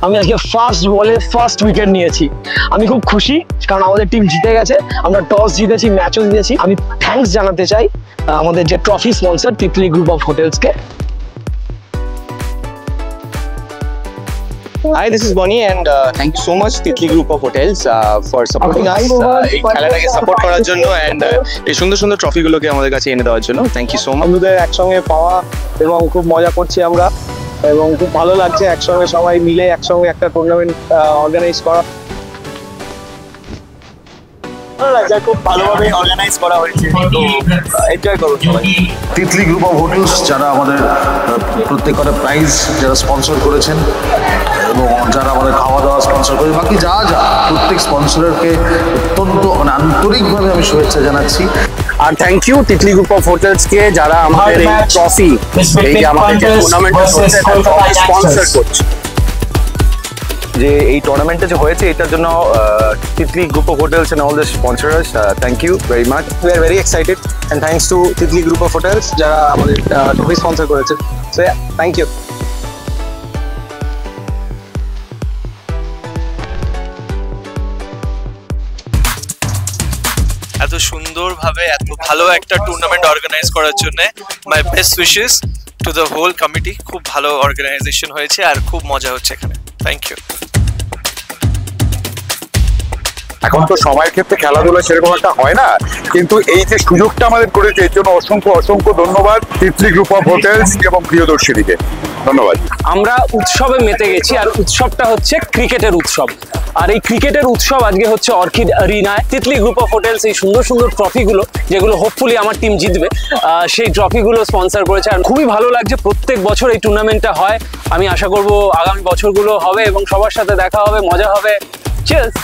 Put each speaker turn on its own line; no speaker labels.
আমি আজকে ফার্স্ট বলে ফার্স্ট উইকেট নিয়েছি। আমি খুব খুশি কারণ আমাদের টিম জিতে গেছে, আমরা টস জিতেছি, ম্যাচও জিতেছি। আমি থ্যাঙ্কস জানাতে চাই আমাদের যে trophy sponsor Titli group of হোটেলসকে।
Hi, this is Bonnie and thank you so much Titli Group of Hotels for supporting us এই খেলাটাকে সাপোর্ট করার জন্য and এই সুন্দর সুন্দর ট্রফি গুলোকে আমাদের কাছে এনে দেওয়ার জন্য থ্যাংক ইউ সো মাচ।
আমাদের একসঙ্গে পাওয়া এবং খুব মজা করছি আমরা এবং খুব ভালো লাগছে একসঙ্গে সবাই মিলে একসঙ্গে একটা টুর্নামেন্ট অর্গানাইজ করা। ভালো লাগছে, খুব ভালোভাবে অর্গানাইজ করা হয়েছে, তো এনজয় করুন সবাই।
তিতলি গ্রুপ অফ হোটেলস যারা আমাদের প্রত্যেকটা প্রাইজ যারা স্পন্সর করেছেন এবং যারা আমাদের খাওয়া দাওয়া স্পন্সর করে, বাকি যা যা প্রত্যেক স্পন্সরকে অত্যন্ত আন্তরিকভাবে আমি শুভেচ্ছা জানাচ্ছি।
আর thank you Titli group of hotels কে যারা আমাদের এই ট্রফি এই যে আমাদের যে টুর্নামেন্টটা হচ্ছে স্পন্সর করছে। যে এই টুর্নামেন্টটা যে হয়েছে এটার জন্য Titli group of hotels and all the sponsors thank you very much. We are very excited and thanks to Titli group of hotels যারা আমাদের ট্রফি স্পন্সর করেছে। So thank you.
এত সুন্দরভাবে এত ভালো একটা টুর্নামেন্ট অর্গানাইজ করার জন্য my best wishes to the whole committee. খুব ভালো অর্গানাইজেশন হয়েছে আর খুব মজা হচ্ছে এখানে। Thank you.
এখন তো সময়ের ক্ষেত্রে খেলাধুলা সেরকম একটা হয় না, কিন্তু এই যে সুযোগটা আমাদের করেছে এর জন্য অসংখ্য অসংখ্য ধন্যবাদ তিতলি গ্রুপ অফ হোটেলস এবং প্রিয়দর্শিনীকে ধন্যবাদ।
আমরা উৎসবে মেতে গেছি আর উৎসবটা হচ্ছে ক্রিকেটের উৎসব। আর এই ক্রিকেটের উৎসব আজকে হচ্ছে অর্কিড অ্যারিনায়। তিতলি গ্রুপ অফ হোটেলস এই সুন্দর সুন্দর ট্রফিগুলো যেগুলো হোপফুলি আমার টিম জিতবে সেই ট্রফিগুলো স্পন্সর করেছে। আর খুবই ভালো লাগছে প্রত্যেক বছর এই টুর্নামেন্টটা হয়। আমি আশা করব আগামী বছরগুলো হবে এবং সবার সাথে দেখা হবে, মজা হবে। চিয়ার্স।